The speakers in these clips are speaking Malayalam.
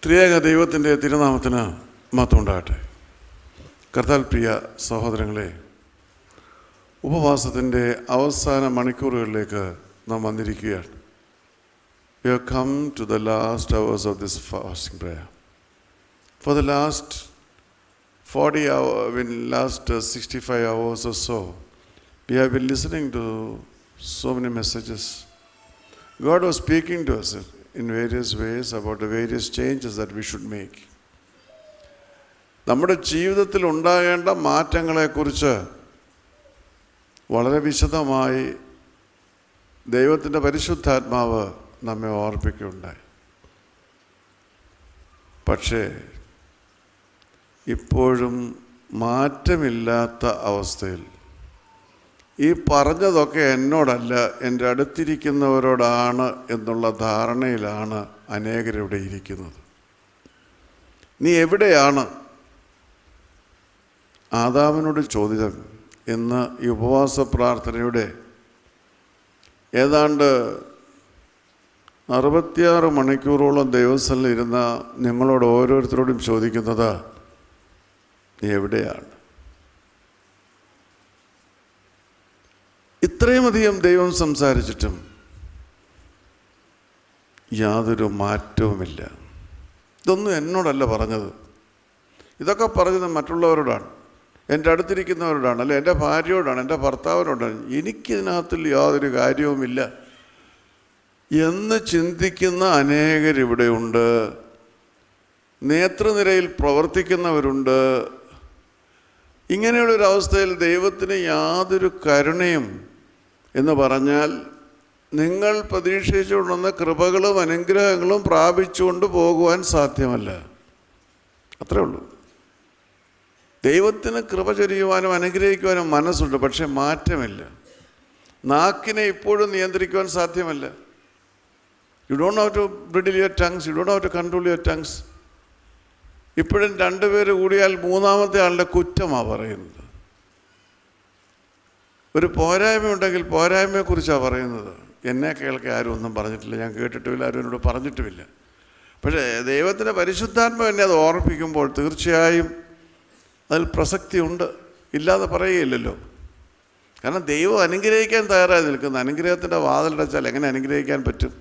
ത്രിയേക ദൈവത്തിൻ്റെ തിരുനാമത്തിന് മഹത്വം ഉണ്ടാകട്ടെ. കർത്താവിൽ പ്രിയ സഹോദരങ്ങളെ, ഉപവാസത്തിൻ്റെ അവസാന മണിക്കൂറുകളിലേക്ക് നാം വന്നിരിക്കുകയാണ്. We have come to the last hours of this fasting prayer. For the last 65 hours or so, we have been listening to so many messages. God was speaking to us in various ways about the various changes that we should make. നമ്മുടെ ജീവിതത്തിൽ ഉണ്ടാകേണ്ട മാറ്റങ്ങളെക്കുറിച്ച് വളരെ വിശദമായി ദൈവത്തിൻ്റെ പരിശുദ്ധാത്മാവ് നമ്മെ ഓർപ്പിക്കുകയുണ്ടായി. പക്ഷേ ഇപ്പോഴും മാറ്റമില്ലാത്ത അവസ്ഥയിൽ ഈ പറഞ്ഞതൊക്കെ എന്നോടല്ല, എൻ്റെ അടുത്തിരിക്കുന്നവരോടാണ് എന്നുള്ള ധാരണയിലാണ് അനേകരിവിടെ ഇരിക്കുന്നത്. നീ എവിടെയാണ്? ആദാമിനോട് ചോദിച്ചത് ഇന്ന് ഈ ഉപവാസ പ്രാർത്ഥനയുടെ ഏതാണ്ട് 66 മണിക്കൂറോളം ദൈവസ്ഥലിൽ ഇരുന്ന നിങ്ങളോട് ഓരോരുത്തരോടും ചോദിക്കുന്നത്, നീ എവിടെയാണ്? ഇത്രയും അധികം ദൈവം സംസാരിച്ചിട്ടും യാതൊരു മാറ്റവുമില്ല. ഇതൊന്നും എന്നോടല്ല പറഞ്ഞത്, ഇതൊക്കെ പറഞ്ഞത് മറ്റുള്ളവരോടാണ്, എൻ്റെ അടുത്തിരിക്കുന്നവരോടാണ്, അല്ലെ എൻ്റെ ഭാര്യയോടാണ്, എൻ്റെ ഭർത്താവിനോടാണ്. എനിക്കിതിനകത്തിൽ യാതൊരു കാര്യവുമില്ല എന്ന് ചിന്തിക്കുന്ന അനേകരിവിടെയുണ്ട്. നേതൃനിരയിൽ പ്രവർത്തിക്കുന്നവരുണ്ട്. ഇങ്ങനെയുള്ളൊരവസ്ഥയിൽ ദൈവത്തിന് യാതൊരു കരുണയും എന്ന് പറഞ്ഞാൽ നിങ്ങൾ പ്രതീക്ഷിച്ചുകൊണ്ടുവന്ന കൃപകളും അനുഗ്രഹങ്ങളും പ്രാപിച്ചുകൊണ്ട് പോകുവാൻ സാധ്യമല്ല. അത്രേ ഉള്ളൂ. ദൈവത്തിന് കൃപ ചൊരിയുവാനും അനുഗ്രഹിക്കുവാനും മനസ്സുണ്ട്, പക്ഷെ മാറ്റമില്ല. നാക്കിനെ ഇപ്പോഴും നിയന്ത്രിക്കുവാൻ സാധ്യമല്ല. You don't have to bridle your tongues, you don't have to control your tongues. ഇപ്പോഴും 2 പേര് കൂടിയാൽ മൂന്നാമത്തെ ആളുടെ കുറ്റമാണ് പറയുന്നത്. ഒരു പോരായ്മയുണ്ടെങ്കിൽ പോരായ്മയെക്കുറിച്ചാണ് പറയുന്നത്. എന്നെ കേൾക്കാൻ ആരും ഒന്നും പറഞ്ഞിട്ടില്ല, ഞാൻ കേട്ടിട്ടുമില്ല, ആരും എന്നോട് പറഞ്ഞിട്ടുമില്ല. പക്ഷേ ദൈവത്തിൻ്റെ പരിശുദ്ധാത്മ എന്നെ അത് ഓർമ്മിപ്പിക്കുമ്പോൾ തീർച്ചയായും അതിൽ പ്രസക്തിയുണ്ട്, ഇല്ലാതെ പറയുകയില്ലല്ലോ. കാരണം ദൈവം അനുഗ്രഹിക്കാൻ തയ്യാറായി നിൽക്കുന്ന, അനുഗ്രഹത്തിൻ്റെ വാതിലടച്ചാൽ എങ്ങനെ അനുഗ്രഹിക്കാൻ പറ്റും?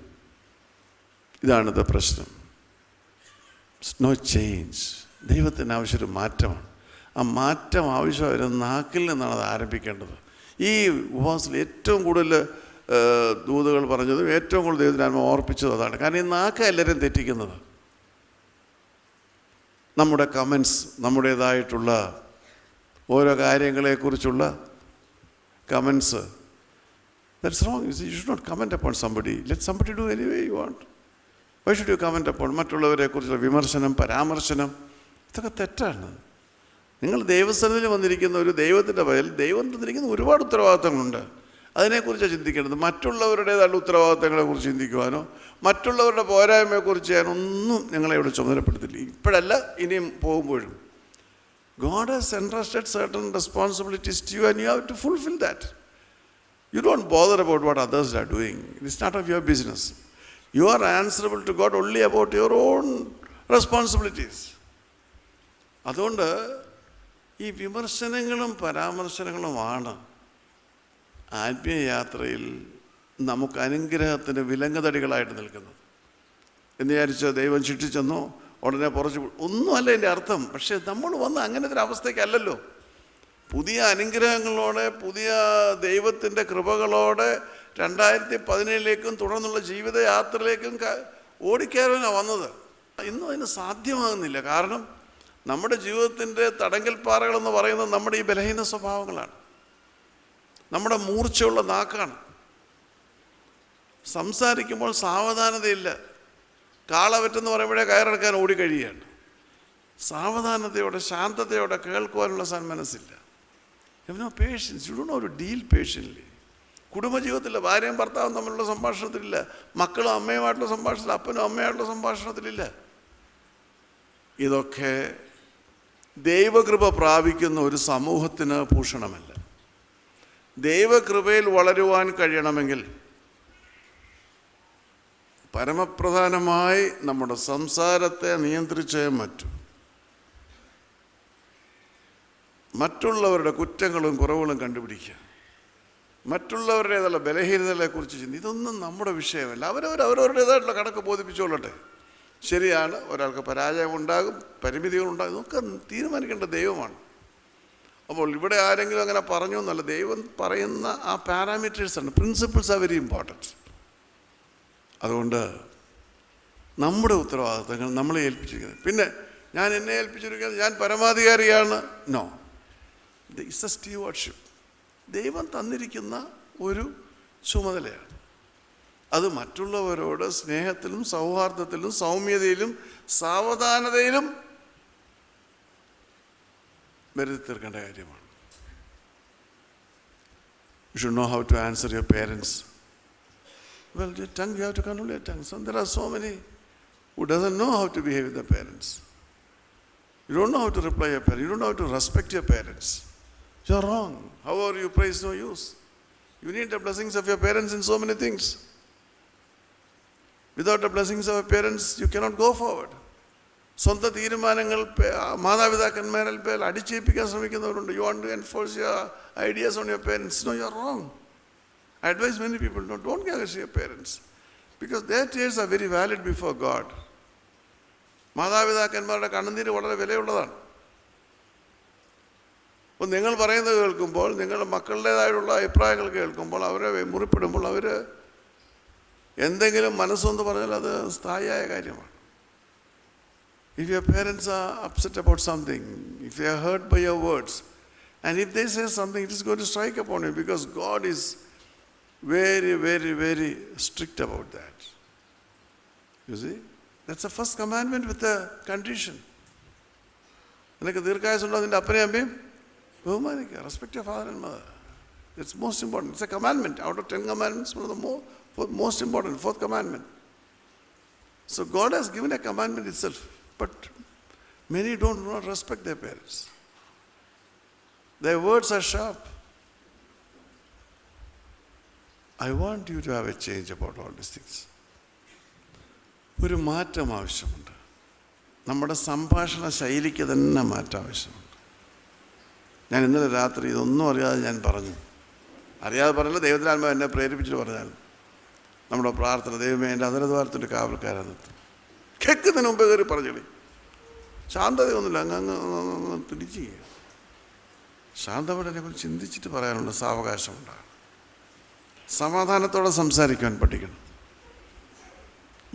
ഇതാണിത് പ്രശ്നം. No change. ദൈവത്തിന് ആവശ്യമൊരു മാറ്റമാണ്. ആ മാറ്റം ആവശ്യമായിരുന്നു നാക്കിൽ നിന്നാണ് അത് ആരംഭിക്കേണ്ടത്. ഈ ഉപവാസത്തിൽ ഏറ്റവും കൂടുതൽ ദൂതുകൾ പറഞ്ഞതും ഏറ്റവും കൂടുതൽ ദൈവത്തിന് ഓർപ്പിച്ചതും അതാണ്. കാരണം ഈ നാക്ക എല്ലാവരും തെറ്റിക്കുന്നത്. നമ്മുടെ കമൻസ്, നമ്മുടേതായിട്ടുള്ള ഓരോ കാര്യങ്ങളെക്കുറിച്ചുള്ള comments, that's wrong. You should not comment upon somebody. Let somebody do any way you want. Why should you comment upon? മറ്റുള്ളവരെക്കുറിച്ചുള്ള വിമർശനം, പരാമർശനം, ഇതൊക്കെ തെറ്റാണ്. നിങ്ങൾ ദൈവസന്നിധിയിൽ വന്നിരിക്കുന്ന ഒരു ദൈവത്തിൻ്റെ പേരിൽ ദൈവം തന്നിരിക്കുന്ന ഒരുപാട് ഉത്തരവാദിത്തങ്ങളുണ്ട്. അതിനെക്കുറിച്ച് ചിന്തിക്കേണ്ടത്. മറ്റുള്ളവരുടേതായുള്ള ഉത്തരവാദിത്തങ്ങളെക്കുറിച്ച് ചിന്തിക്കുവാനോ മറ്റുള്ളവരുടെ പോരായ്മയെക്കുറിച്ച് ചെയ്യാനൊന്നും നിങ്ങളെ ഇവിടെ ചുമതലപ്പെടുത്തില്ല. ഇപ്പോഴല്ല, ഇനിയും പോകുമ്പോഴും. God has entrusted certain responsibilities to you and you have to fulfill that. You don't bother about what others are doing. It's not of your business. You are answerable to God only about your own responsibilities. അതുകൊണ്ട് ഈ വിമർശനങ്ങളും പരാമർശനങ്ങളുമാണ് ആത്മീയ യാത്രയിൽ നമുക്ക് അനുഗ്രഹത്തിന് വിലങ്ങുതടികളായിട്ട് നിൽക്കുന്നത്. എന്ന് വിചാരിച്ച് ദൈവം ശിക്ഷിച്ചെന്നോ ഉടനെ പുറത്ത് ഒന്നുമല്ല എൻ്റെ അർത്ഥം. പക്ഷേ നമ്മൾ വന്ന് അങ്ങനത്തെ ഒരു അവസ്ഥയ്ക്കല്ലല്ലോ. പുതിയ അനുഗ്രഹങ്ങളോടെ, പുതിയ ദൈവത്തിൻ്റെ കൃപകളോടെ 2017 തുടർന്നുള്ള ജീവിതയാത്രയിലേക്കും ഓടിക്കയറാനാണ് വന്നത്. ഇന്നും അതിന് സാധ്യമാകുന്നില്ല. കാരണം നമ്മുടെ ജീവിതത്തിൻ്റെ തടങ്കൽപ്പാറകളെന്ന് പറയുന്നത് നമ്മുടെ ഈ ബലഹീന സ്വഭാവങ്ങളാണ്, നമ്മുടെ മൂർച്ചയുള്ള നാക്കാണ്. സംസാരിക്കുമ്പോൾ സാവധാനതയില്ല. കാളവറ്റെന്ന് പറയുമ്പോഴേ കയറെടുക്കാൻ ഓടിക്കഴിയുകയാണ്. സാവധാനതയോടെ, ശാന്തതയോടെ കേൾക്കുവാനുള്ള മനസ്സില്ല. You have no patience. You don't know how to deal patiently. കുടുംബജീവിതത്തില്ല, ഭാര്യയും ഭർത്താവും തമ്മിലുള്ള സംഭാഷണത്തിലില്ല, മക്കളും അമ്മയുമായിട്ടുള്ള സംഭാഷണത്തിൽ, അപ്പനും അമ്മയായിട്ടുള്ള സംഭാഷണത്തിലില്ല. ഇതൊക്കെ ദൈവകൃപ പ്രാപിക്കുന്ന ഒരു സമൂഹത്തിന് ഭൂഷണമല്ല. ദൈവകൃപയിൽ വളരുവാൻ കഴിയണമെങ്കിൽ പരമപ്രധാനമായി നമ്മുടെ സംസാരത്തെ നിയന്ത്രിച്ചേ മറ്റുള്ളവരുടെ കുറ്റങ്ങളും കുറവുകളും കണ്ടുപിടിക്കുക, മറ്റുള്ളവരുടേതുള്ള ബലഹീനതകളെക്കുറിച്ച് ചിന്തി. ഇതൊന്നും നമ്മുടെ വിഷയമല്ല. അവരവരുടേതായിട്ടുള്ള കണക്ക് ബോധിപ്പിച്ചോളട്ടെ. ശരിയാണ്, ഒരാൾക്ക് പരാജയമുണ്ടാകും, പരിമിതികളുണ്ടാകും, ഇതൊക്കെ തീരുമാനിക്കേണ്ട ദൈവമാണ്. അപ്പോൾ ഇവിടെ ആരെങ്കിലും അങ്ങനെ പറഞ്ഞു എന്നല്ല, ദൈവം പറയുന്ന ആ പാരാമീറ്റേഴ്സാണ്, പ്രിൻസിപ്പിൾസ് ആർ വെരി ഇമ്പോർട്ടൻറ്റ്. അതുകൊണ്ട് നമ്മുടെ ഉത്തരവാദിത്തങ്ങൾ നമ്മളെ ഏൽപ്പിച്ചിരിക്കുന്നത്. പിന്നെ ഞാൻ എന്നെ ഏൽപ്പിച്ചിരിക്കുന്നത് ഞാൻ പരമാധികാരിയാണ്, നോ. It's A stewardship. ദൈവം തന്നിരിക്കുന്ന ഒരു ചുമതലയാണ്. അത് മറ്റുള്ളവരോട് സ്നേഹത്തിലും സൗഹാർദ്ദത്തിലും സൗമ്യതയിലും സാവധാനതയിലും വരുത്തി തീർക്കേണ്ട കാര്യമാണ്. You should know how to answer your parents. Well, your tongue, you have to control your tongue. So there are so many who doesn't know how to behave with their parents. You don't know how to reply your parents. You don't know how to respect your parents. You're wrong. However you pray is no use. You need the blessings of your parents in so many things. Without the blessings of your parents, you cannot go forward. സ്വന്തം തീരുമാനങ്ങൾ മാതാപിതാക്കന്മാരിൽ പേർ അടിച്ചേൽപ്പിക്കാൻ ശ്രമിക്കുന്നവരുണ്ട്. You want to enforce your ideas on your parents. No, you're wrong. I advise many people, don't curse your parents, because their tears are very valid before God. മാതാപിതാക്കന്മാരുടെ കണ്ണുനീര് വളരെ വിലയുള്ളതാണ്. അപ്പോൾ നിങ്ങൾ പറയുന്നത് കേൾക്കുമ്പോൾ, നിങ്ങളുടെ മക്കളുടേതായിട്ടുള്ള അഭിപ്രായങ്ങൾ കേൾക്കുമ്പോൾ, അവരെ മുറിപ്പെടുമ്പോൾ, അവർ എന്തെങ്കിലും മനസ്സൊന്ന് പറഞ്ഞാൽ അത് സ്ഥായിയായ കാര്യമാണ്. If your parents are upset about something, if they are hurt by your words, and if they say something, it is going to strike upon you, because God is very, very, very strict about that. You see? That's the first commandment with a condition. നിനക്ക് ദീർഘായുസ്സുണ്ടോ, നിൻ്റെ അപ്പനെയും അമ്മയും ബഹുമാനിക്കുക. Respect your father and mother. It's most important. It's a commandment. Out of 10 commandments, one of the most important, 4th commandment. So God has given a commandment itself. But many don't respect their parents. Their words are sharp. I want you to have a change about all these things. ഒരു മാറ്റം ആവശ്യമുണ്ട്. നമ്മുടെ സംഭാഷണ ശൈലിക്ക് തന്നെ മാറ്റം ആവശ്യമുണ്ട്. ഞാൻ ഇന്നലെ രാത്രി ഇതൊന്നും അറിയാതെ ഞാൻ പറഞ്ഞു. അറിയാതെ പറഞ്ഞാൽ ദൈവത്തിൻ്റെ ആത്മാവ് എന്നെ പ്രേരിപ്പിച്ചിട്ട് പറഞ്ഞാൽ, നമ്മുടെ പ്രാർത്ഥന, ദൈവമേ എൻ്റെ അതരദ്വാരത്തിൻ്റെ കാവൽക്കാരാണ് നിർത്തും. കേൾക്കുന്നതിന് മുമ്പ് കയറി പറഞ്ഞോളി. ശാന്തതയൊന്നുമില്ല, അങ്ങ് തിരിച്ചു ചെയ്യുക. ശാന്തമായിട്ട് ചിന്തിച്ചിട്ട് പറയാനുള്ള സാവകാശമുണ്ടാകും. സമാധാനത്തോടെ സംസാരിക്കാൻ പഠിക്കണം.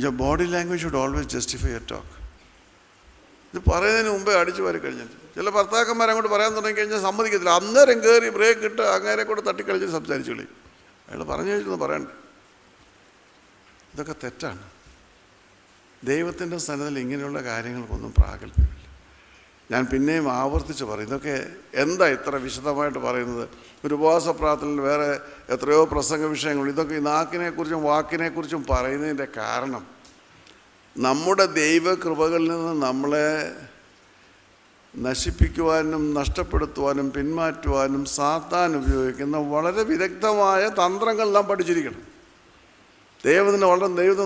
Your body language should always justify your talk. ഇത് പറയുന്നതിന് മുമ്പേ അടിച്ചു വാരി കഴിഞ്ഞിട്ട് ചില ഭർത്താക്കന്മാർ അങ്ങോട്ട് പറയാൻ തുടങ്ങി കഴിഞ്ഞാൽ സമ്മതിക്കത്തില്ല. അന്നേരം കയറി ബ്രേക്ക് ഇട്ട് അങ്ങേരെ കൂടെ തട്ടിക്കളിച്ച് സംസാരിച്ചു കളി. അയാൾ പറഞ്ഞു കഴിഞ്ഞൊന്നും പറയണ്ട. ഇതൊക്കെ തെറ്റാണ്. ദൈവത്തിൻ്റെ സന്നിധിയിൽ ഇങ്ങനെയുള്ള കാര്യങ്ങൾക്കൊന്നും പ്രാഗൽഭ്യമില്ല. ഞാൻ പിന്നെയും ആവർത്തിച്ച് പറയും, ഇതൊക്കെ എന്താ ഇത്ര വിശദമായിട്ട് പറയുന്നത്? ഒരു ഉപവാസ പ്രാർത്ഥനയിൽ വേറെ എത്രയോ പ്രസംഗ വിഷയങ്ങളുണ്ട്. ഇതൊക്കെ ഈ നാക്കിനെക്കുറിച്ചും വാക്കിനെക്കുറിച്ചും പറയുന്നതിൻ്റെ കാരണം, നമ്മുടെ ദൈവകൃപകളിൽ നിന്ന് നമ്മളെ നശിപ്പിക്കുവാനും നഷ്ടപ്പെടുത്തുവാനും പിന്മാറ്റുവാനും സാത്താൻ ഉപയോഗിക്കുന്ന വളരെ വിദഗ്ധമായ തന്ത്രങ്ങൾ നാം പഠിച്ചിരിക്കണം. ദൈവത്തിന്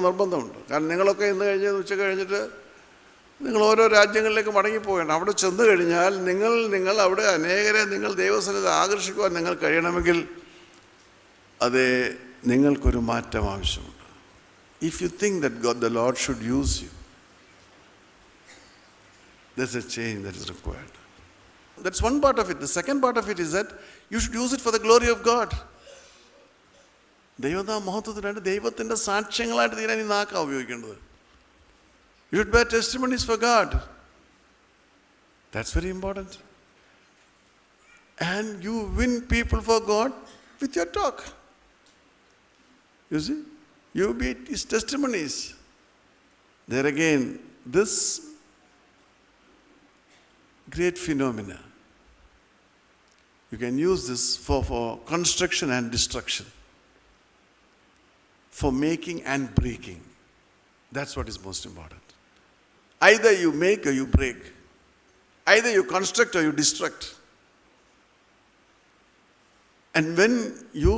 നിർബന്ധമുണ്ട്. കാരണം നിങ്ങളൊക്കെ ഇന്ന് ഉച്ച കഴിഞ്ഞിട്ട് നിങ്ങൾ ഓരോ രാജ്യങ്ങളിലേക്ക് മടങ്ങിപ്പോകണം. അവിടെ ചെന്ന് കഴിഞ്ഞാൽ നിങ്ങൾ അവിടെ അനേകരെ നിങ്ങൾ ദൈവസന്നിധി ആകർഷിക്കുവാൻ നിങ്ങൾ കഴിയണമെങ്കിൽ അത് നിങ്ങൾക്കൊരു മാറ്റം ആവശ്യമുണ്ട്. If you think that the Lord should use you, there's a change that is required. That's one part of it. The second part of it is that you should use it for the glory of God. ദൈവനാമ മഹത്വത്തിനായിട്ട് ദൈവത്തിൻ്റെ സാക്ഷ്യങ്ങളായിട്ട് തീരാൻ ഈ നാക്കാ ഉപയോഗിക്കേണ്ടത്. You should bear testimonies for God. That's very important. And you win people for God with your talk. You see? You be his testimonies. There again, this great phenomena, you can use this for construction and destruction, for making and breaking. That's what is most important. Either you make or you break. Either you construct or you destruct. And when you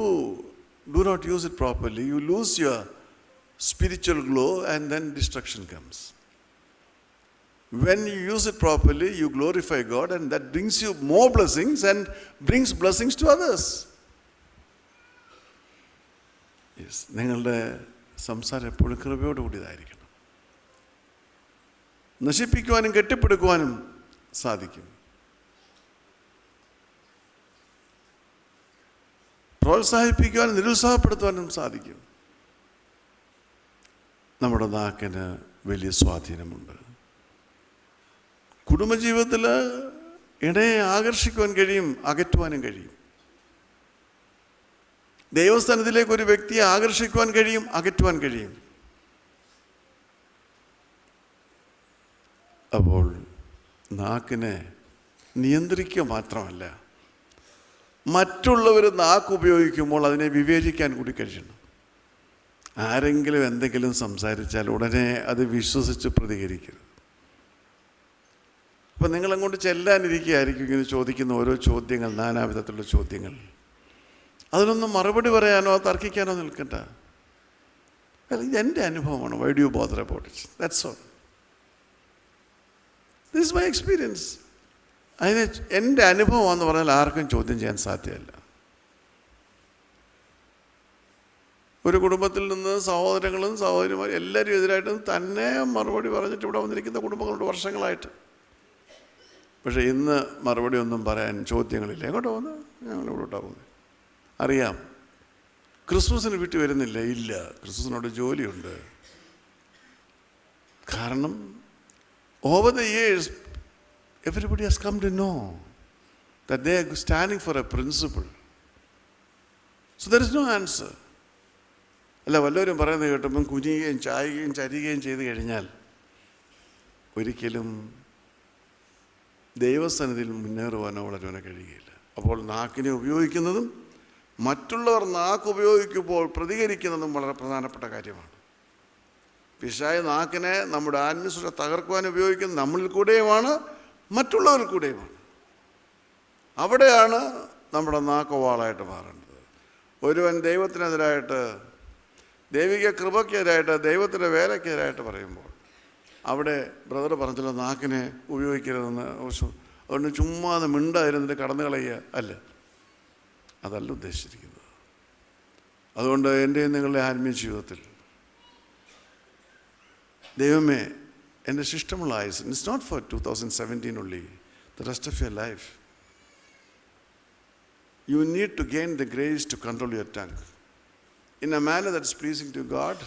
do not use it properly, you lose your spiritual glow, and then destruction comes. When you use it properly, you glorify God, and that brings you more blessings and brings blessings to others. Yes, നിങ്ങളുടെ സംസാരം എപ്പോഴും കൃപയോടുകൂടിയതായിരിക്കണം. നശിപ്പിക്കുവാനും കെട്ടിപ്പടുക്കുവാനും സാധിക്കും. പ്രോത്സാഹിപ്പിക്കുവാനും നിരുത്സാഹപ്പെടുത്തുവാനും സാധിക്കും. നമ്മുടെ നാക്കിന് വലിയ സ്വാധീനമുണ്ട്. കുടുംബജീവിതത്തിൽ ഇണയെ ആകർഷിക്കുവാൻ കഴിയും, അകറ്റുവാനും കഴിയും. ദൈവസ്ഥാനത്തിലേക്ക് ഒരു വ്യക്തിയെ ആകർഷിക്കുവാൻ കഴിയും, അകറ്റുവാൻ കഴിയും. അപ്പോൾ നാക്കിനെ നിയന്ത്രിക്കുക മാത്രമല്ല, മറ്റുള്ളവർ നാക്ക് ഉപയോഗിക്കുമ്പോൾ അതിനെ വിവേചിക്കാൻ കൂടി കഴിയണം. ആരെങ്കിലും എന്തെങ്കിലും സംസാരിച്ചാൽ ഉടനെ അത് വിശ്വസിച്ച് പ്രതികരിക്കരുത്. അപ്പം നിങ്ങളങ്ങോട്ട് ചെല്ലാനിരിക്കുകയായിരിക്കും ഇങ്ങനെ ചോദിക്കുന്ന ഓരോ ചോദ്യങ്ങൾ, നാനാവിധത്തിലുള്ള ചോദ്യങ്ങൾ. അതിനൊന്നും മറുപടി പറയാനോ തർക്കിക്കാനോ നിൽക്കണ്ട. ഇത് എൻ്റെ അനുഭവമാണ്. Why do you bother about it? That's all. This is my experience. അതിന് എൻ്റെ അനുഭവമാണെന്ന് പറഞ്ഞാൽ ആർക്കും ചോദ്യം ചെയ്യാൻ സാധ്യമല്ല. ഒരു കുടുംബത്തിൽ നിന്ന് സഹോദരങ്ങളും സഹോദരിമാരും എല്ലാവരും എതിരായിട്ടും തന്നെ മറുപടി പറഞ്ഞിട്ട് ഇവിടെ വന്നിരിക്കുന്ന കുടുംബങ്ങളുണ്ട് വർഷങ്ങളായിട്ട്. പക്ഷേ ഇന്ന് മറുപടി ഒന്നും പറയാൻ ചോദ്യങ്ങളില്ല. എങ്ങോട്ടാ പോകുന്നത്? ഞങ്ങളിവിടോട്ടാ പോകുന്നത്. അറിയാം. ക്രിസ്മസിന് വീട്ടിൽ വരുന്നില്ല? ഇല്ല, ക്രിസ്മസിനോട് ജോലിയുണ്ട്. കാരണം over the years everybody has come to know that they are standing for a principle. So there is no answer. അല്ല, വല്ലവരും പറയുന്നത് കേട്ടപ്പം കുനിയുകയും ചായുകയും ചരിയുകയും ചെയ്ത് കഴിഞ്ഞാൽ ഒരിക്കലും ദൈവസന്നിധിയിൽ മുന്നേറുവാനോ വളരുവാനോ കഴിയുകയില്ല. അപ്പോൾ നാക്കിനെ ഉപയോഗിക്കുന്നതും മറ്റുള്ളവർ നാക്ക് ഉപയോഗിക്കുമ്പോൾ പ്രതികരിക്കുന്നതും വളരെ പ്രധാനപ്പെട്ട കാര്യമാണ്. പിശാച് നാക്കിനെ നമ്മുടെ ആത്മീയത തകർക്കുവാൻ ഉപയോഗിക്കുന്നത് നമ്മളിൽ കൂടെയുമാണ്, മറ്റുള്ളവരിൽ കൂടെയുമാണ്. അവിടെയാണ് നമ്മുടെ നാക്ക് വാളായിട്ട് മാറേണ്ടത്. ഒരുവൻ ദൈവത്തിനെതിരായിട്ട്, ദൈവിക കൃപയ്ക്കെതിരായിട്ട്, ദൈവത്തിൻ്റെ വേലയ്ക്കെതിരായിട്ട് പറയുമ്പോൾ അവിടെ ബ്രദർ പറഞ്ഞല്ലോ നാക്കിനെ ഉപയോഗിക്കരുതെന്ന്. അതുകൊണ്ട് ചുമ്മാതെ മിണ്ടായിരുന്നിട്ട് കടന്നു കളയുക അല്ല, അതല്ല ഉദ്ദേശിച്ചിരിക്കുന്നത്. അതുകൊണ്ട് എൻ്റെയും നിങ്ങളുടെ ആത്മീയ ജീവിതത്തിൽ ദൈവമേ എൻ്റെ ശിഷ്ടമുള്ള ആയുസ്, it's not for 2017 only, the rest of your life. You need to gain the grace to control your tongue in a manner that is pleasing to God,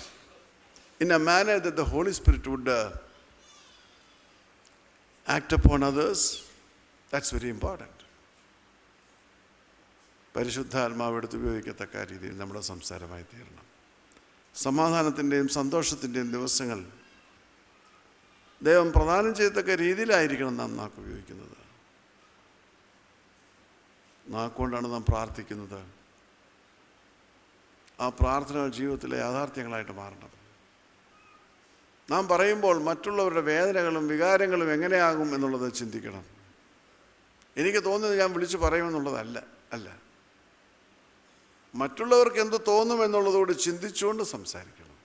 in a manner that the Holy Spirit would act upon others. That's very important. പരിശുദ്ധാത്മാവ് എടുത്ത് ഉപയോഗിക്കത്തക്ക രീതിയിൽ നമ്മുടെ സംസാരമായി തീരണം. സമാധാനത്തിൻ്റെയും സന്തോഷത്തിൻ്റെയും ദിവസങ്ങൾ ദൈവം പ്രദാനം ചെയ്യത്തക്ക രീതിയിലായിരിക്കണം നാം നാക്ക് ഉപയോഗിക്കുന്നത്. നാക്കുകൊണ്ടാണ് നാം പ്രാർത്ഥിക്കുന്നത്. ആ പ്രാർത്ഥനകൾ ജീവിതത്തിലെ യാഥാർത്ഥ്യങ്ങളായിട്ട് മാറണം. നാം പറയുമ്പോൾ മറ്റുള്ളവരുടെ വേദനകളും വികാരങ്ങളും എങ്ങനെയാകും എന്നുള്ളത് ചിന്തിക്കണം. എനിക്ക് തോന്നുന്നത് ഞാൻ വിളിച്ച് പറയുമെന്നുള്ളതല്ല, അല്ല, മറ്റുള്ളവർക്ക് എന്ത് തോന്നുമെന്നുള്ളതോട് ചിന്തിച്ചുകൊണ്ട് സംസാരിക്കണം.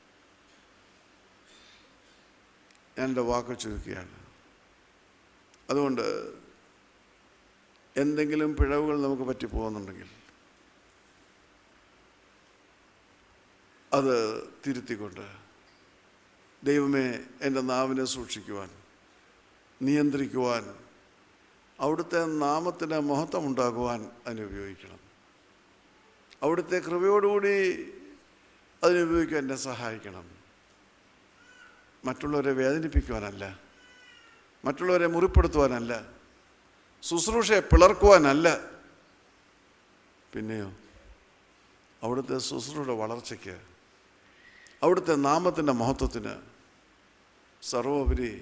ഞാൻ എൻ്റെ വാക്ക് ചുരുക്കുകയാണ്. അതുകൊണ്ട് എന്തെങ്കിലും പിഴവുകൾ നമുക്ക് പറ്റിപ്പോകുന്നുണ്ടെങ്കിൽ അത് തിരുത്തിക്കൊണ്ട് ദൈവമേ എൻ്റെ നാവിനെ സൂക്ഷിക്കുവാൻ, നിയന്ത്രിക്കുവാൻ, അവിടുത്തെ നാമത്തിന് മഹത്വമുണ്ടാകുവാൻ അതിനെ ഉപയോഗിക്കണം. അവിടുത്തെ കൃപയോടുകൂടി അതിനുപയോഗിക്കാൻ എന്നെ സഹായിക്കണം. മറ്റുള്ളവരെ വേദനിപ്പിക്കുവാനല്ല, മറ്റുള്ളവരെ മുറിപ്പെടുത്തുവാനല്ല, ശുശ്രൂഷയെ പിളർക്കുവാനല്ല, പിന്നെയോ അവിടുത്തെ ശുശ്രൂഷയുടെ വളർച്ചയ്ക്ക്, അവിടുത്തെ നാമത്തിൻ്റെ മഹത്വത്തിന്, സർവോപരി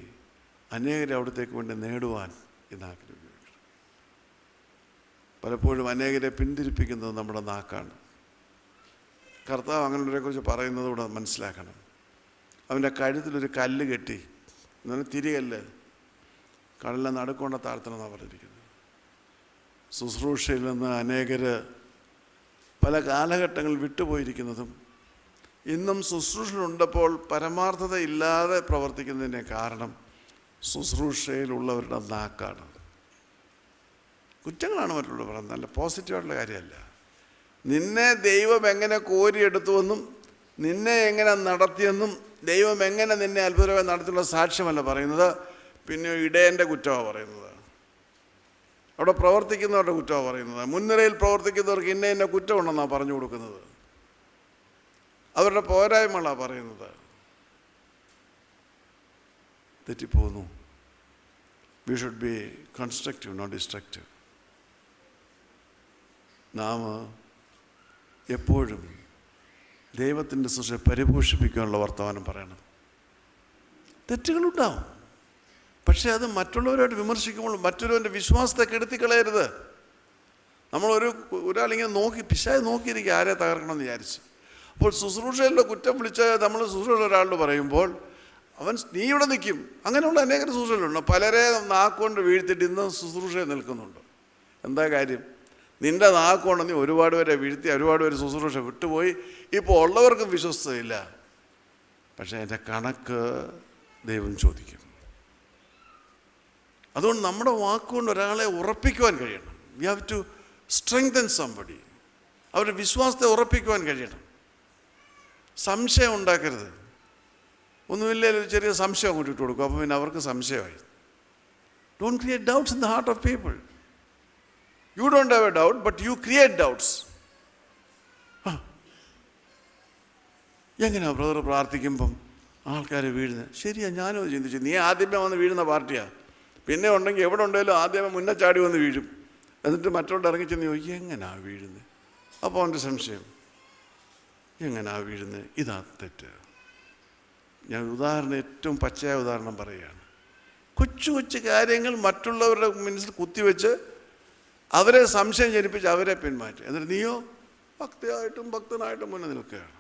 അനേകരെ അവിടത്തേക്ക് വേണ്ടി നേടുവാൻ ഈ നാക്കിനെ ഉപയോഗിക്കണം. പലപ്പോഴും അനേകരെ പിന്തിരിപ്പിക്കുന്നത് നമ്മുടെ നാക്കാണ്. കർത്താവ് അങ്ങനെയുള്ളവരെക്കുറിച്ച് പറയുന്നത് കൂടെ മനസ്സിലാക്കണം. അവൻ്റെ കഴുത്തിലൊരു കല്ല് കെട്ടി, എന്നാലും തിരികല്ല്, കടലിനെ നടുക്കൊണ്ട താഴ്ത്തണമെന്നാണ് പറഞ്ഞിരിക്കുന്നത്. ശുശ്രൂഷയിൽ നിന്ന് അനേകർ പല കാലഘട്ടങ്ങളിൽ വിട്ടുപോയിരിക്കുന്നതും ഇന്നും ശുശ്രൂഷയിലുണ്ടപ്പോൾ പരമാർത്ഥത ഇല്ലാതെ പ്രവർത്തിക്കുന്നതിൻ്റെ കാരണം ശുശ്രൂഷയിലുള്ളവരുടെ നാക്കാണ്. കുറ്റങ്ങളാണ് മറ്റുള്ളവർ പറയുന്നത്, നല്ല പോസിറ്റീവായിട്ടുള്ള കാര്യമല്ല. നിന്നെ ദൈവം എങ്ങനെ കോരിയെടുത്തുവെന്നും നിന്നെ എങ്ങനെ നടത്തിയെന്നും ദൈവം എങ്ങനെ നിന്നെ അത്ഭുതമായി നടത്തിയുള്ള സാക്ഷ്യമല്ല പറയുന്നത്, പിന്നെ ഇടയൻ്റെ കുറ്റമാണ് പറയുന്നത്, അവിടെ പ്രവർത്തിക്കുന്നവരുടെ കുറ്റമാണ് പറയുന്നത്, മുൻനിരയിൽ പ്രവർത്തിക്കുന്നവർക്ക് ഇന്ന ഇന്ന കുറ്റമുണ്ടെന്നാണ് പറഞ്ഞു കൊടുക്കുന്നത്, അവരുടെ പോരായ്മകളാണ് പറയുന്നത്. തെറ്റിപ്പോകുന്നു. We should be constructive, not destructive. നാം എപ്പോഴും ദൈവത്തിൻ്റെ സൃഷ്ടിയെ പരിപോഷിപ്പിക്കാനുള്ള വർത്തമാനം പറയണം. തെറ്റുകളുണ്ടാവും, പക്ഷേ അത് മറ്റുള്ളവരായിട്ട് വിമർശിക്കുമ്പോൾ മറ്റൊരുവൻ്റെ വിശ്വാസത്തെ കെടുത്തിക്കളയരുത്. ഒരാളിങ്ങനെ പിശാച് നോക്കിയിരിക്കുക ആരെ തകർക്കണമെന്ന് വിചാരിച്ച്. അപ്പോൾ ശുശ്രൂഷയിലുള്ള കുറ്റം വിളിച്ച് നമ്മൾ ശുശ്രൂഷയുള്ള ഒരാളോട് പറയുമ്പോൾ നീ ഇവിടെ നിൽക്കും. അങ്ങനെയുള്ള അനേകം ശുശ്രൂഷകളുണ്ട്. പലരെ നാക്കുകൊണ്ട് വീഴ്ത്തിയിട്ട് ഇന്ന് ശുശ്രൂഷയിൽ നിൽക്കുന്നുണ്ട്. എന്താ കാര്യം? നിൻ്റെ നാക്കുകൊണ്ട് നീ ഒരുപാട് പേരെ വീഴ്ത്തി, ഒരുപാട് പേര് ശുശ്രൂഷ വിട്ടുപോയി. ഇപ്പോൾ ഉള്ളവർക്കും വിശ്വസ്തയില്ല. പക്ഷേ എൻ്റെ കണക്ക് ദൈവം ചോദിക്കും. അതുകൊണ്ട് നമ്മുടെ വാക്കുകൊണ്ട് ഒരാളെ ഉറപ്പിക്കുവാൻ കഴിയണം. We have to strengthen somebody. അവരുടെ വിശ്വാസത്തെ ഉറപ്പിക്കുവാൻ കഴിയണം. സംശയം ഉണ്ടാക്കരുത്. ഒന്നുമില്ല, ഒരു ചെറിയ സംശയം അങ്ങോട്ട് ഇട്ട് കൊടുക്കും. അപ്പോൾ പിന്നെ അവർക്ക് സംശയമായി. Don't create doubts in the heart of people. You don't have a doubt, but you create doubts. എങ്ങനെയാ ബ്രദർ പ്രാർത്ഥിക്കുമ്പം ആൾക്കാർ വീഴുന്നത്? ശരിയാ, ഞാനും ചിന്തിച്ചു. നീ ആദ്യമേ വന്ന് വീഴുന്ന പാർട്ടിയാണ്. പിന്നെ ഉണ്ടെങ്കിൽ എവിടെ ഉണ്ടെങ്കിലും ആദ്യമേ മുന്നേ ചാടി വന്ന് വീഴും. എന്നിട്ട് മറ്റുള്ള ഇറങ്ങിച്ചെന്ന് ചോദിക്കും, എങ്ങനെയാ വീഴുന്നത്? അപ്പോൾ അവൻ്റെ സംശയം, എങ്ങനെയാ വീഴുന്നത്? ഇതാ തെറ്റ്. ഞാൻ ഏറ്റവും പച്ചയായ ഉദാഹരണം പറയുകയാണ്. കൊച്ചു കൊച്ചു കാര്യങ്ങൾ മറ്റുള്ളവരുടെ മനസ്സിൽ കുത്തിവെച്ച് അവരെ സംശയം ജനിപ്പിച്ച് അവരെ പിന്മാറ്റി. എന്നിട്ട് നീയോ ഭക്തനായിട്ടും മുന്നേ നിൽക്കുകയാണ്.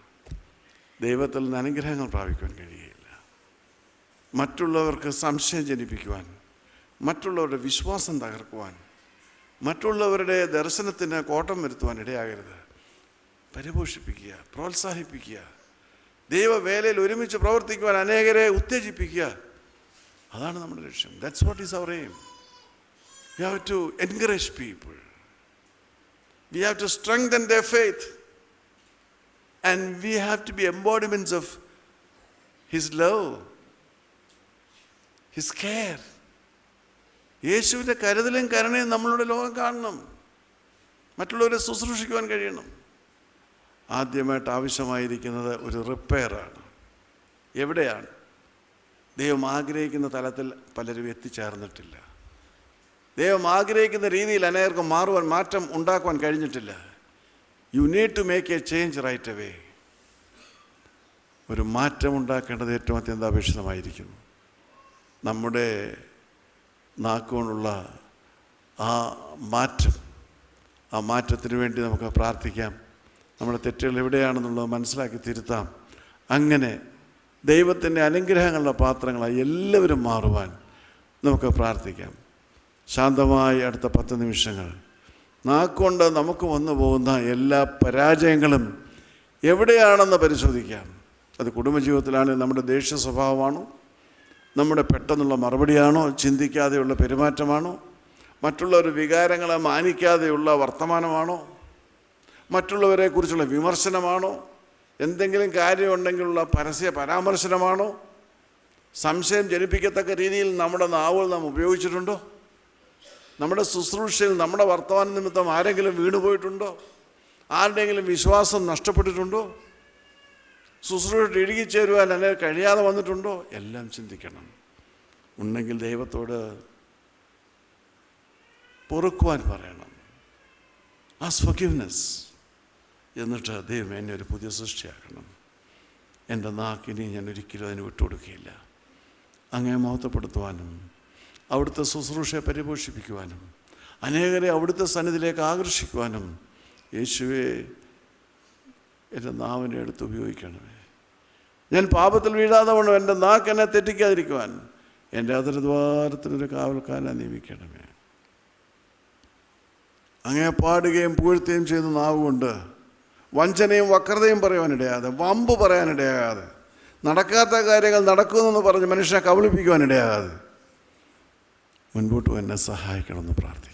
ദൈവത്തിൽ നിന്ന് അനുഗ്രഹങ്ങൾ പ്രാപിക്കുവാൻ കഴിയുകയില്ല. മറ്റുള്ളവർക്ക് സംശയം ജനിപ്പിക്കുവാൻ, മറ്റുള്ളവരുടെ വിശ്വാസം തകർക്കുവാൻ, മറ്റുള്ളവരുടെ ദർശനത്തിന് കോട്ടം വരുത്തുവാൻ ഇടയാകരുത്. പരിപോഷിപ്പിക്കുക, പ്രോത്സാഹിപ്പിക്കുക, ദൈവവേലയിൽ ഒരുമിച്ച് പ്രവർത്തിക്കുവാൻ അനേകരെ ഉത്തേജിപ്പിക്കുക. അതാണ് നമ്മുടെ ലക്ഷ്യം. That's what is our aim. We have to encourage people. We have to strengthen their faith. And we have to be embodiments of His love, His care. യേശുവിൻ്റെ കരുതലും കരുണയും നമ്മളുടെ ലോകം കാണണം. മറ്റുള്ളവരെ ശുശ്രൂഷിക്കുവാൻ കഴിയണം. ആദ്യമായിട്ട് ആവശ്യമായിരിക്കുന്നത് ഒരു റിപ്പയറാണ്. എവിടെയാണ്? ദൈവം ആഗ്രഹിക്കുന്ന തലത്തിൽ പലരും എത്തിച്ചേർന്നിട്ടില്ല. ദൈവം ആഗ്രഹിക്കുന്ന രീതിയിൽ അനേകർക്ക് മാറ്റം ഉണ്ടാക്കുവാൻ കഴിഞ്ഞിട്ടില്ല. You need to make a change right away. ഒരു മാറ്റം ഉണ്ടാക്കേണ്ടത് ഏറ്റവും അത്യന്താപേക്ഷിതമായിരിക്കുന്നു. നമ്മുടെ നാക്കുകൊണ്ടുള്ള ആ മാറ്റത്തിന് വേണ്ടി നമുക്ക് പ്രാർത്ഥിക്കാം. നമ്മുടെ തെറ്റുകൾ എവിടെയാണെന്നുള്ളത് മനസ്സിലാക്കി തിരുത്താം. അങ്ങനെ ദൈവത്തിൻ്റെ അനുഗ്രഹങ്ങളുടെ പാത്രങ്ങളായി എല്ലാവരും മാറുവാൻ നമുക്ക് പ്രാർത്ഥിക്കാം. ശാന്തമായി അടുത്ത 10 നിമിഷങ്ങൾ നാക്കുകൊണ്ട് നമുക്ക് വന്നു പോകുന്ന എല്ലാ പരാജയങ്ങളും എവിടെയാണെന്ന് പരിശോധിക്കാം. അത് കുടുംബജീവിതത്തിലാണെങ്കിൽ നമ്മുടെ ദേഷ്യ സ്വഭാവമാണോ, നമ്മുടെ പെട്ടെന്നുള്ള മറുപടിയാണോ, ചിന്തിക്കാതെയുള്ള പെരുമാറ്റമാണോ, മറ്റുള്ളവർ വികാരങ്ങളെ മാനിക്കാതെയുള്ള വർത്തമാനമാണോ, മറ്റുള്ളവരെക്കുറിച്ചുള്ള വിമർശനമാണോ, എന്തെങ്കിലും കാര്യമുണ്ടെങ്കിലുള്ള പരസ്യ പരാമർശനമാണോ, സംശയം ജനിപ്പിക്കത്തക്ക രീതിയിൽ നമ്മുടെ നാവുകൾ നാം ഉപയോഗിച്ചിട്ടുണ്ടോ, നമ്മുടെ ശുശ്രൂഷയിൽ നമ്മുടെ വർത്തമാന നിമിത്തം ആരെങ്കിലും വീണുപോയിട്ടുണ്ടോ, ആരുടെയെങ്കിലും വിശ്വാസം നഷ്ടപ്പെട്ടിട്ടുണ്ടോ, ശുശ്രൂഷ ഇഴുകിച്ചേരുവാൻ അല്ലെങ്കിൽ കഴിയാതെ വന്നിട്ടുണ്ടോ, എല്ലാം ചിന്തിക്കണം. ഉണ്ടെങ്കിൽ ദൈവത്തോട് പൊറുക്കുവാൻ പറയണം. Ask forgiveness. എന്നിട്ട് ദൈവം എന്നെ ഒരു പുതിയ സൃഷ്ടിയാക്കണം. എൻ്റെ നാക്കിനെ ഞാൻ ഒരിക്കലും അതിന് വിട്ടുകൊടുക്കുകയില്ല. അങ്ങേ മഹത്വപ്പെടുത്തുവാനും അവിടുത്തെ ശുശ്രൂഷയെ പരിപോഷിപ്പിക്കുവാനും അനേകരെ അവിടുത്തെ സന്നിധിയിലേക്ക് ആകർഷിക്കുവാനും യേശുവേ എൻ്റെ നാവിനെ എടുത്ത് ഉപയോഗിക്കണമേ. ഞാൻ പാപത്തിൽ വീഴാതെ കൊണ്ട് എൻ്റെ നാക്കെന്നെ തെറ്റിക്കാതിരിക്കുവാൻ എൻ്റെ അതിർദ്വാരത്തിനൊരു കാവൽക്കാരനെ നിയമിക്കണമേ. അങ്ങേ പാടുകയും പുകഴ്ത്തുകയും ചെയ്യുന്ന നാവുകൊണ്ട് വഞ്ചനയും വക്രതയും പറയുവാനിടയാകാതെ, വമ്പ് പറയാനിടയാകാതെ, നടക്കാത്ത കാര്യങ്ങൾ നടക്കുമെന്ന് പറഞ്ഞ് മനുഷ്യനെ കബളിപ്പിക്കുവാനിടയാകാതെ മുൻപോട്ട് എന്നെ സഹായിക്കണമെന്ന് പ്രാർത്ഥിക്കാം.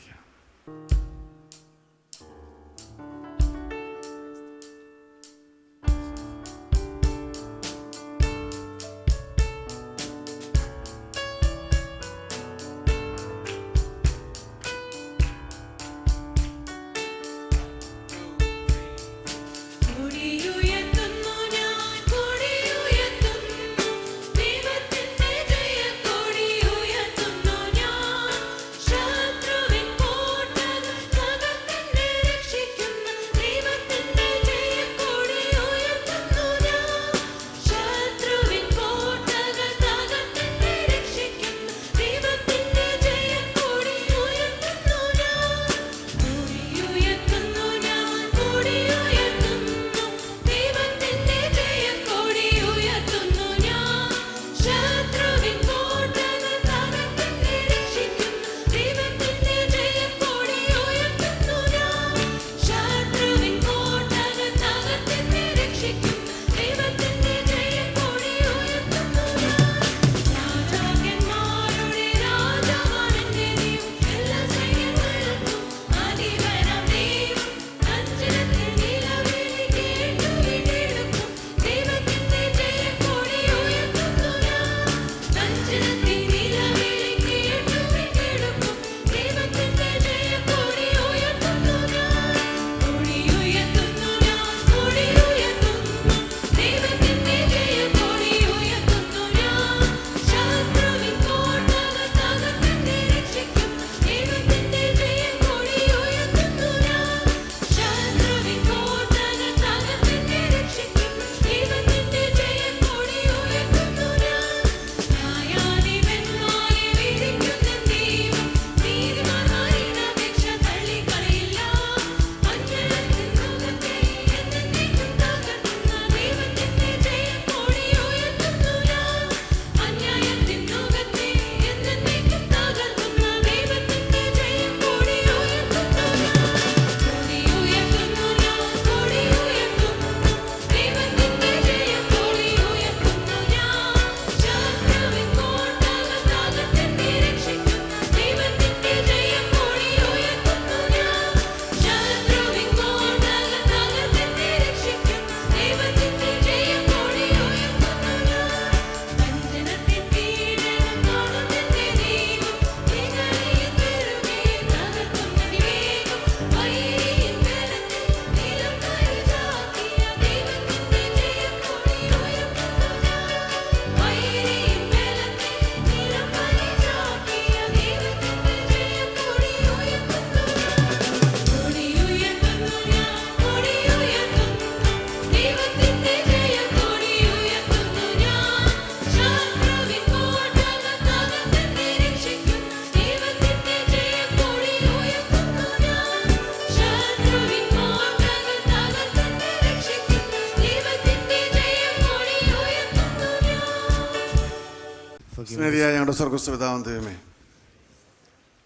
സ്നേഹിയായ ഞങ്ങളുടെ സ്വർഗ്ഗസ്ഥ പിതാവാം ദൈവമേ,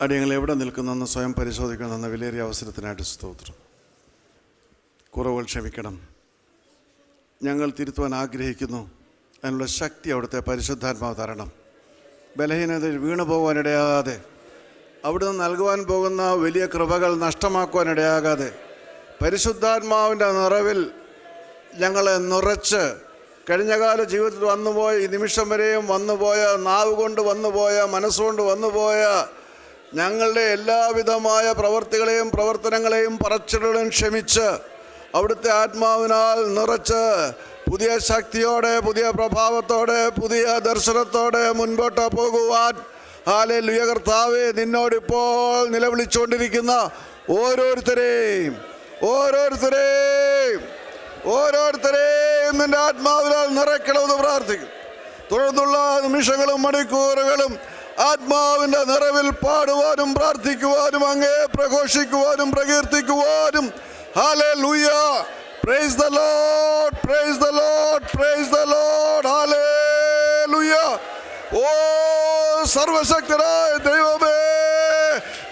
അടിയങ്ങൾ എവിടെ നിൽക്കുന്നെന്ന് സ്വയം പരിശോധിക്കണമെന്ന വിലയേറിയ അവസരത്തിനായിട്ട് സ്തോത്രം. കുറവുകൾ ക്ഷമിക്കണം, ഞങ്ങൾ തിരുത്തുവാൻ ആഗ്രഹിക്കുന്നു. അതിനുള്ള ശക്തി അവിടുത്തെ പരിശുദ്ധാത്മാവ് തരണം. ബലഹീനതയിൽ വീണു പോകാനിടയാകാതെ, അവിടുന്ന് നൽകുവാൻ പോകുന്ന വലിയ കൃപകൾ നഷ്ടമാക്കുവാനിടയാകാതെ, പരിശുദ്ധാത്മാവിൻ്റെ നിറവിൽ ഞങ്ങളെ നിറച്ച് കഴിഞ്ഞകാല ജീവിതത്തിൽ വന്നുപോയ ഈ നിമിഷം വരെയും വന്നുപോയ, നാവ് കൊണ്ട് വന്നുപോയ, മനസ്സുകൊണ്ട് വന്നുപോയ ഞങ്ങളുടെ എല്ലാവിധമായ പ്രവർത്തികളെയും പ്രവർത്തനങ്ങളെയും പറച്ചിലുകളെയും ക്ഷമിച്ച് അവിടുത്തെ ആത്മാവിനാൽ നിറച്ച് പുതിയ ശക്തിയോടെ, പുതിയ പ്രഭാവത്തോടെ, പുതിയ ദർശനത്തോടെ മുൻപോട്ട് പോകുവാൻ ഹല്ലേലൂയ കർത്താവേ, നിന്നോടിപ്പോൾ നിലവിളിച്ചുകൊണ്ടിരിക്കുന്ന ഓരോരുത്തരെയും നിന്റെ ആത്മാവിനാൽ നിറയ്ക്കണമെന്ന് പ്രാർത്ഥിക്കും. തുടർന്നുള്ള നിമിഷങ്ങളും മണിക്കൂറുകളും ആത്മാവിൻ്റെ നിറവിൽ പാടുവാനും പ്രാർത്ഥിക്കുവാനും അങ്ങേ പ്രഘോഷിക്കുവാനും പ്രകീർത്തിക്കുവാനും hallelujah. Praise the lord, praise the lord, praise the lord. Hallelujah. ഓ സർവശക്തനായ ദൈവമേ,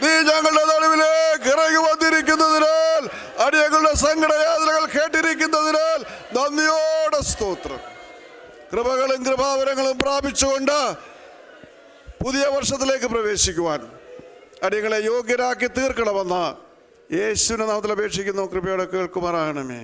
നീ ഞങ്ങളുടെ നടുവിലേക്ക് ഇറങ്ങി വന്നിരിക്കുന്നതിനാൽ അടിയങ്ങളുടെ സങ്കടയാതനകൾ കേട്ടിരിക്കുന്നതിനാൽ നന്ദിയോടെ സ്തോത്രം. കൃപകളും കൃപാവരങ്ങളും പ്രാപിച്ചുകൊണ്ട് പുതിയ വർഷത്തിലേക്ക് പ്രവേശിക്കുവാൻ അടിയങ്ങളെ യോഗ്യരാക്കി തീർക്കണമെന്ന് യേശുവിന്റെ നാമത്തിൽ അപേക്ഷിക്കുന്നു. കൃപയോടെ കേൾക്കുമാറാകണമേ.